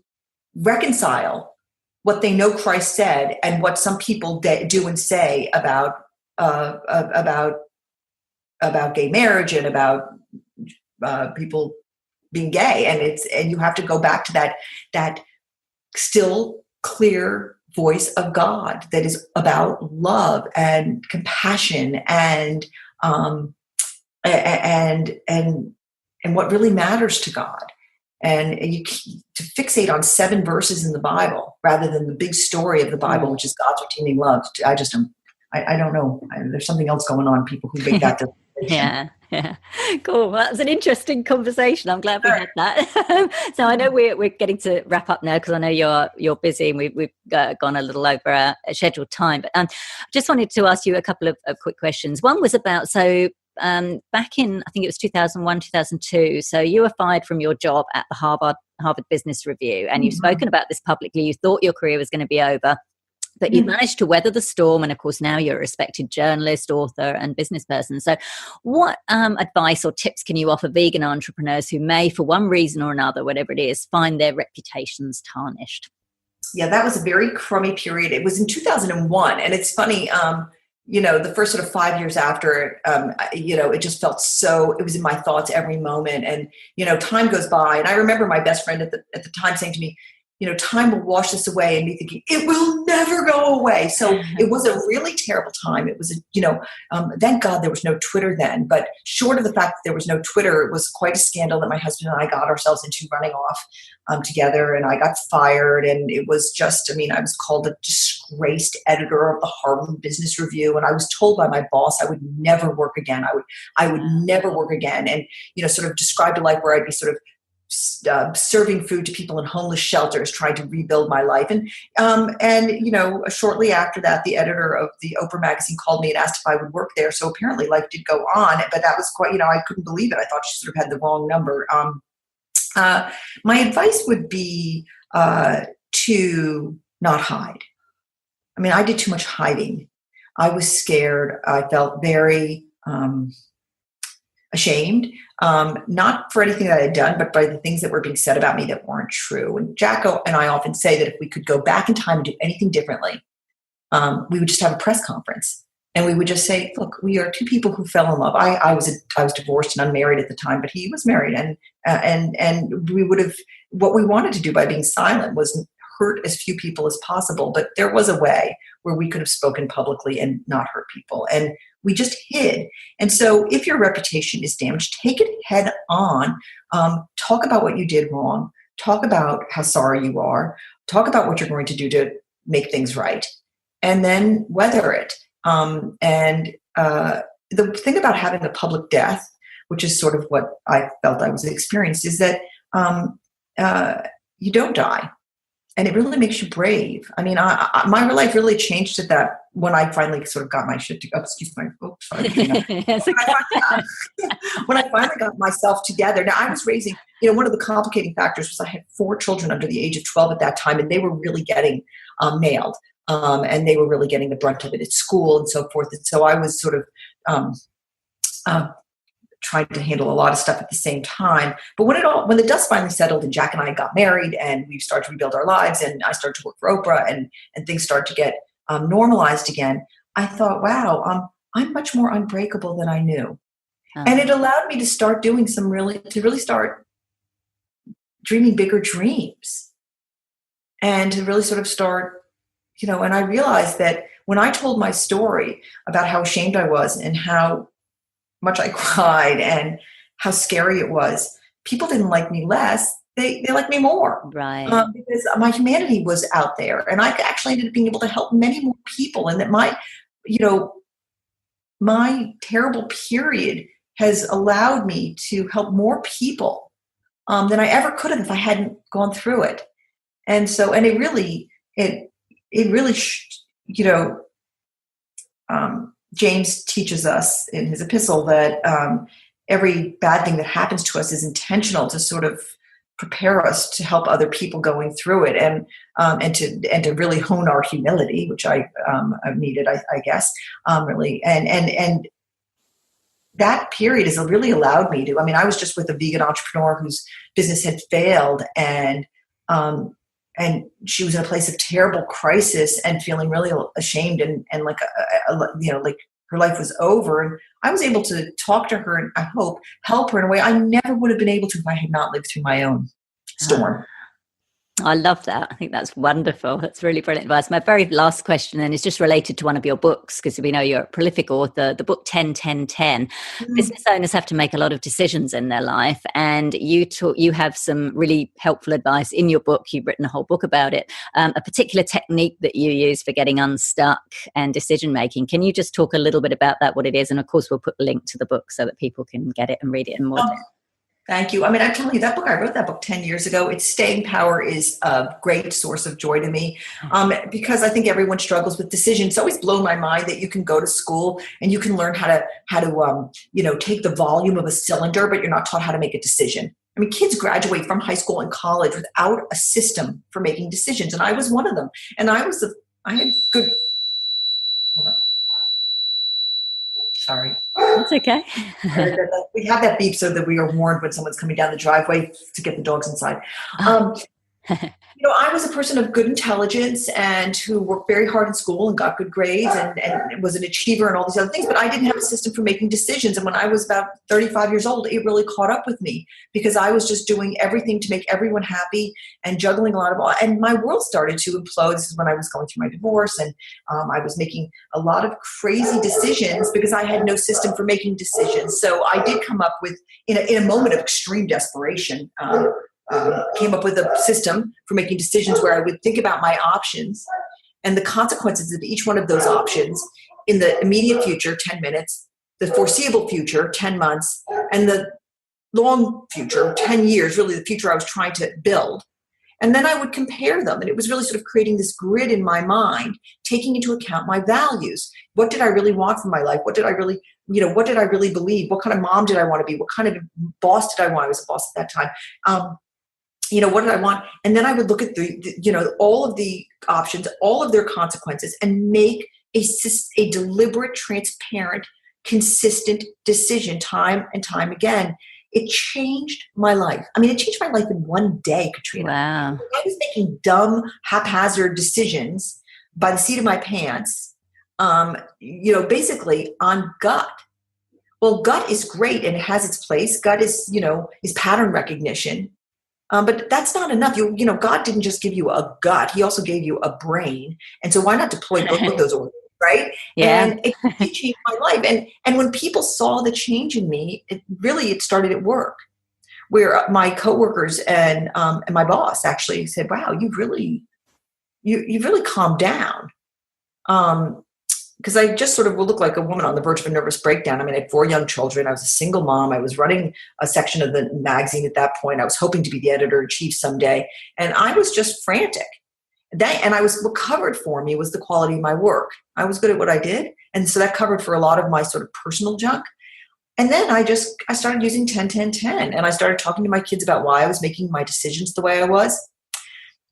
reconcile what they know Christ said and what some people do and say about gay marriage and about people being gay, and you have to go back to that still clear voice of God that is about love and compassion and what really matters to God. And to fixate on 7 verses in the Bible rather than the big story of the Bible, which is God's redeeming love. I don't know. There's something else going on. People who make that decision. Yeah. Cool. Well, that was an interesting conversation. I'm glad we had that. So I know we're getting to wrap up now because I know you're busy and we've gone a little over our scheduled time. But I just wanted to ask you a couple of quick questions. One was about, back in, I think it was 2001, 2002. So you were fired from your job at the Harvard Business Review, and you've spoken about this publicly. You thought your career was going to be over. But you managed to weather the storm, and of course now you're a respected journalist, author and business person. So what advice or tips can you offer vegan entrepreneurs who may, for one reason or another, whatever it is, find their reputations tarnished? Yeah, that was a very crummy period. It was in 2001. And it's funny, the first sort of 5 years after, it just felt it was in my thoughts every moment. And, time goes by. And I remember my best friend at the time saying to me, time will wash this away, and me thinking it will never go away. So it was a really terrible time. It was, thank God there was no Twitter then, but short of the fact that there was no Twitter, it was quite a scandal that my husband and I got ourselves into running off together, and I got fired. And it was just, I was called a disgraced editor of the Harvard Business Review. And I was told by my boss I would never work again. I would never work again. And, sort of described a life where I'd be sort of serving food to people in homeless shelters, trying to rebuild my life. And shortly after that, the editor of the Oprah magazine called me and asked if I would work there. So apparently life did go on, but that was quite, I couldn't believe it. I thought she sort of had the wrong number. My advice would be to not hide. I did too much hiding. I was scared. I felt very ashamed, not for anything that I had done, but by the things that were being said about me that weren't true. And Jacko and I often say that if we could go back in time and do anything differently, we would just have a press conference, and we would just say, look, we are 2 people who fell in love. I was divorced and unmarried at the time, but he was married. And we would have, what we wanted to do by being silent was hurt as few people as possible. But there was a way where we could have spoken publicly and not hurt people. And we just hid. And so if your reputation is damaged, take it head on. Talk about what you did wrong. Talk about how sorry you are. Talk about what you're going to do to make things right. And then weather it. The thing about having a public death, which is sort of what I felt I was experienced, is that you don't die. And it really makes you brave. My life really changed at that when I finally sort of got my shit together. When I finally got myself together. Now I was raising, one of the complicating factors was I had 4 children under the age of 12 at that time, and they were really getting nailed. And they were really getting the brunt of it at school and so forth. And so I was sort of trying to handle a lot of stuff at the same time. But when the dust finally settled and Jack and I got married and we started to rebuild our lives and I started to work for Oprah and things started to get normalized again, I thought, wow, I'm much more unbreakable than I knew. And it allowed me to start doing to really start dreaming bigger dreams. and to really sort of start, and I realized that when I told my story about how ashamed I was and how much I cried and how scary it was, people didn't like me less. They liked me more. Right. Because my humanity was out there, and I actually ended up being able to help many more people, and that my terrible period has allowed me to help more people than I ever could have if I hadn't gone through it. And so, and it really, James teaches us in his epistle that every bad thing that happens to us is intentional to sort of prepare us to help other people going through it, and to really hone our humility, which I've needed, I guess, really, and that period has really allowed me to. I mean, I was just with a vegan entrepreneur whose business had failed, and she was in a place of terrible crisis and feeling really ashamed and like like her life was over. And I was able to talk to her and, I hope, help her in a way I never would have been able to if I had not lived through my own storm. I love that. I think that's wonderful. That's really brilliant advice. My very last question then is just related to one of your books, because we know you're a prolific author, the book 10-10-10. Business owners have to make a lot of decisions in their life, and you have some really helpful advice in your book. You've written a whole book about it, a particular technique that you use for getting unstuck and decision making. Can you just talk a little bit about that, what it is? And of course, we'll put the link to the book so that people can get it and read it in more depth. Thank you. I mean, I'm telling you, I wrote that book 10 years ago. Its staying power is a great source of joy to me, because I think everyone struggles with decisions. It's always blown my mind that you can go to school and you can learn how to take the volume of a cylinder, but you're not taught how to make a decision. I mean, kids graduate from high school and college without a system for making decisions. And I was one of them. And I had good, hold on. Sorry. That's okay. We have that beep so that we are warned when someone's coming down the driveway to get the dogs inside. I was a person of good intelligence and who worked very hard in school and got good grades and was an achiever and all these other things, but I didn't have a system for making decisions. And when I was about 35 years old, it really caught up with me because I was just doing everything to make everyone happy and juggling a lot of all. And my world started to implode. This is when I was going through my divorce, and I was making a lot of crazy decisions because I had no system for making decisions. So I did come up with, in a moment of extreme desperation, came up with a system for making decisions where I would think about my options and the consequences of each one of those options in the immediate future, 10 minutes, the foreseeable future, 10 months, and the long future, 10 years, really the future I was trying to build. And then I would compare them. And it was really sort of creating this grid in my mind, taking into account my values. What did I really want from my life? What did I really believe? What kind of mom did I want to be? What kind of boss did I want? I was a boss at that time. What did I want? And then I would look at all of the options, all of their consequences, and make a deliberate, transparent, consistent decision time and time again. It changed my life. I mean, it changed my life in one day, Katrina. Wow. I was making dumb, haphazard decisions by the seat of my pants, basically on gut. Well, gut is great and it has its place. Gut is pattern recognition. But that's not enough. God didn't just give you a gut. He also gave you a brain. And so why not deploy both of those organs, right? Yeah. And it changed my life. And when people saw the change in me, it started at work, where my coworkers and my boss actually said, wow, you've really calmed down. Because I just sort of would look like a woman on the verge of a nervous breakdown. I mean, I had 4 young children. I was a single mom. I was running a section of the magazine at that point. I was hoping to be the editor-in-chief someday. And I was just frantic. And what covered for me was the quality of my work. I was good at what I did. And so that covered for a lot of my sort of personal junk. And then I started using 10-10-10. And I started talking to my kids about why I was making my decisions the way I was.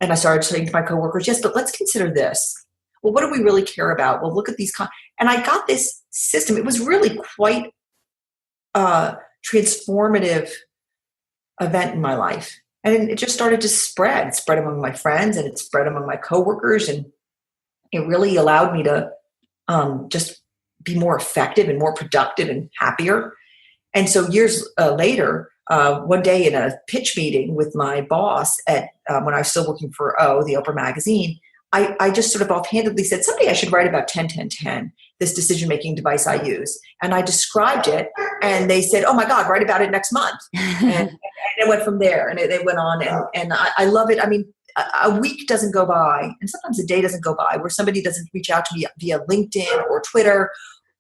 And I started saying to my coworkers, yes, but let's consider this. Well, what do we really care about? Well, look at these. And I got this system. It was really quite a transformative event in my life. And it just started to spread. It spread among my friends and it spread among my coworkers. And it really allowed me to just be more effective and more productive and happier. And so years later, one day in a pitch meeting with my boss at when I was still working for the Oprah magazine, I just sort of offhandedly said, someday I should write about 10-10-10, this decision-making device I use. And I described it, and they said, oh my God, write about it next month. And it went from there, and it went on, and I love it. I mean, a week doesn't go by, and sometimes a day doesn't go by where somebody doesn't reach out to me via LinkedIn or Twitter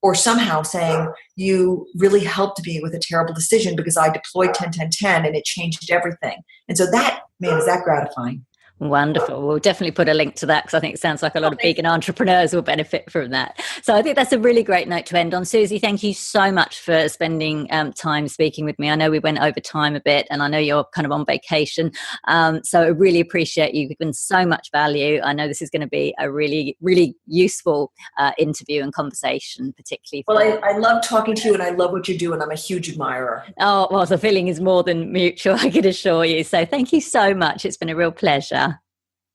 or somehow saying, you really helped me with a terrible decision because I deployed 10-10-10 and it changed everything. And so that, man, is that gratifying. Wonderful. We'll definitely put a link to that because I think it sounds like a lot of vegan entrepreneurs will benefit from that. So I think that's a really great note to end on. Suzy, thank you so much for spending time speaking with me. I know we went over time a bit and I know you're kind of on vacation. So I really appreciate you. You've given so much value. I know this is going to be a really, really useful interview and conversation, particularly. Well, I love talking to you and I love what you do and I'm a huge admirer. Oh, well, the feeling is more than mutual, I can assure you. So thank you so much. It's been a real pleasure.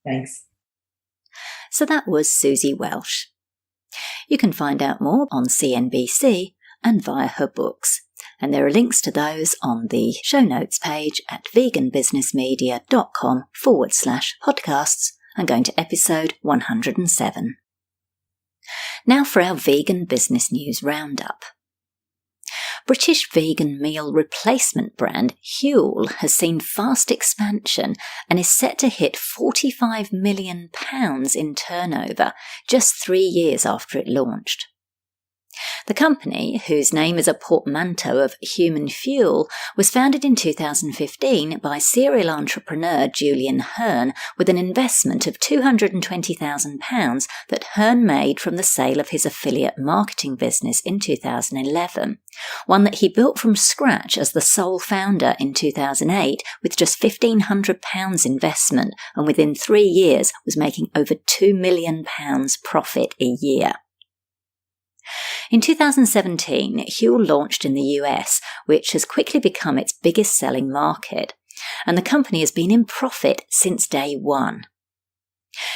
Thanks. So that was Suzy Welch. You can find out more on CNBC and via her books. And there are links to those on the show notes page at veganbusinessmedia.com/podcasts and going to episode 107. Now for our vegan business news roundup. British vegan meal replacement brand Huel has seen fast expansion and is set to hit £45 million in turnover just 3 years after it launched. The company, whose name is a portmanteau of human fuel, was founded in 2015 by serial entrepreneur Julian Hearn with an investment of £220,000 that Hearn made from the sale of his affiliate marketing business in 2011, one that he built from scratch as the sole founder in 2008 with just £1,500 investment and within 3 years was making over £2 million profit a year. In 2017, Huel launched in the US, which has quickly become its biggest selling market, and the company has been in profit since day one.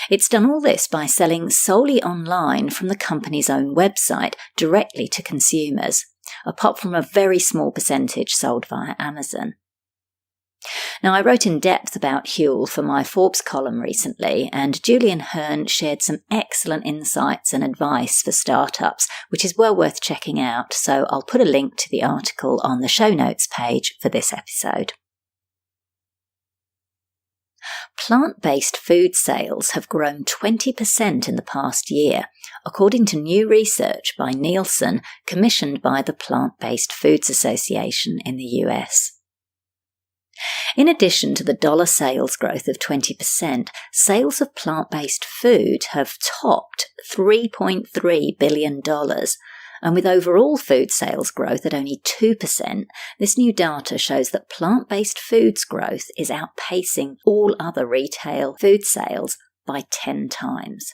It's done all this by selling solely online from the company's own website directly to consumers, apart from a very small percentage sold via Amazon. Now, I wrote in depth about Huel for my Forbes column recently, and Julian Hearn shared some excellent insights and advice for startups, which is well worth checking out, so I'll put a link to the article on the show notes page for this episode. Plant-based food sales have grown 20% in the past year, according to new research by Nielsen commissioned by the Plant-Based Foods Association in the US. In addition to the dollar sales growth of 20%, sales of plant-based food have topped $3.3 billion, and with overall food sales growth at only 2%, this new data shows that plant-based foods growth is outpacing all other retail food sales by 10 times.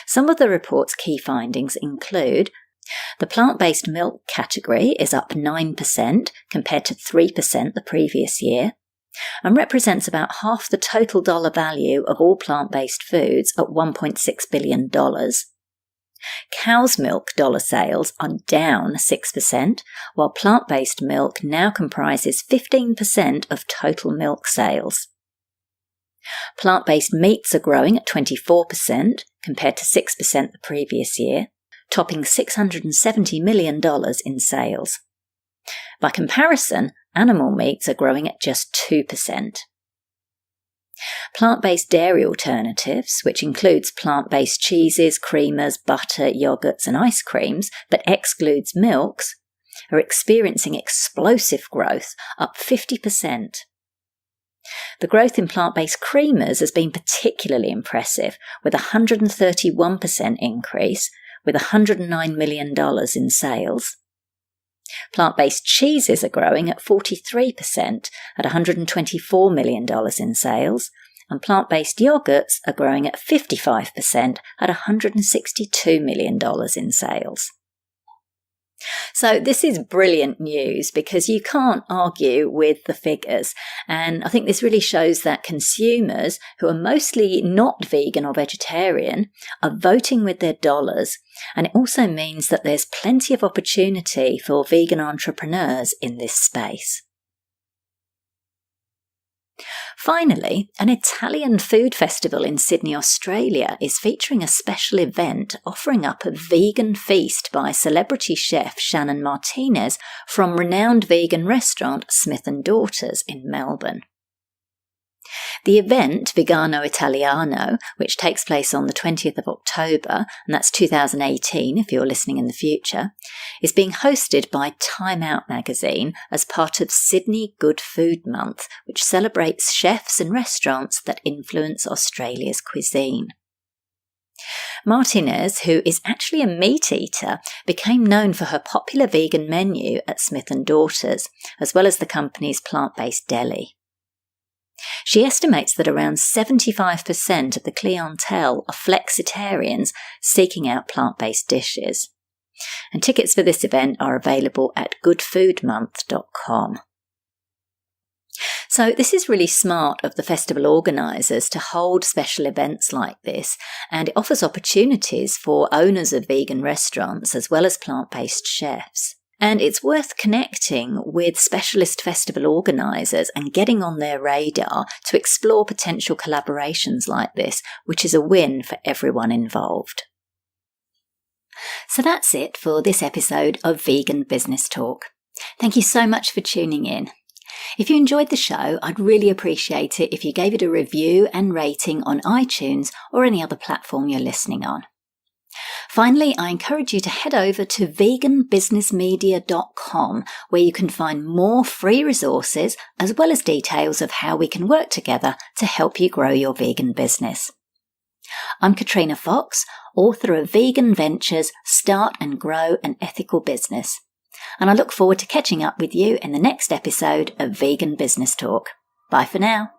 Some of the report's key findings include the plant-based milk category is up 9% compared to 3% the previous year, and represents about half the total dollar value of all plant-based foods at $1.6 billion. Cow's milk dollar sales are down 6%, while plant-based milk now comprises 15% of total milk sales. Plant-based meats are growing at 24% compared to 6% the previous year, topping $670 million in sales. By comparison, animal meats are growing at just 2%. Plant-based dairy alternatives, which includes plant-based cheeses, creamers, butter, yogurts and ice creams, but excludes milks, are experiencing explosive growth, up 50%. The growth in plant-based creamers has been particularly impressive, with a 131% increase, with $109 million in sales. Plant-based cheeses are growing at 43% at $124 million in sales, and plant-based yogurts are growing at 55% at $162 million in sales. So this is brilliant news because you can't argue with the figures, and I think this really shows that consumers who are mostly not vegan or vegetarian are voting with their dollars, and it also means that there's plenty of opportunity for vegan entrepreneurs in this space. Finally, an Italian food festival in Sydney, Australia is featuring a special event offering up a vegan feast by celebrity chef Shannon Martinez from renowned vegan restaurant Smith & Daughters in Melbourne. The event, Vegano Italiano, which takes place on the 20th of October, and that's 2018 if you're listening in the future, is being hosted by Time Out magazine as part of Sydney Good Food Month, which celebrates chefs and restaurants that influence Australia's cuisine. Martinez, who is actually a meat eater, became known for her popular vegan menu at Smith & Daughters, as well as the company's plant-based deli. She estimates that around 75% of the clientele are flexitarians seeking out plant-based dishes. And tickets for this event are available at goodfoodmonth.com. So this is really smart of the festival organisers to hold special events like this, and it offers opportunities for owners of vegan restaurants as well as plant-based chefs. And it's worth connecting with specialist festival organisers and getting on their radar to explore potential collaborations like this, which is a win for everyone involved. So that's it for this episode of Vegan Business Talk. Thank you so much for tuning in. If you enjoyed the show, I'd really appreciate it if you gave it a review and rating on iTunes or any other platform you're listening on. Finally, I encourage you to head over to veganbusinessmedia.com, where you can find more free resources as well as details of how we can work together to help you grow your vegan business. I'm Katrina Fox, author of Vegan Ventures, Start and Grow an Ethical Business. And I look forward to catching up with you in the next episode of Vegan Business Talk. Bye for now.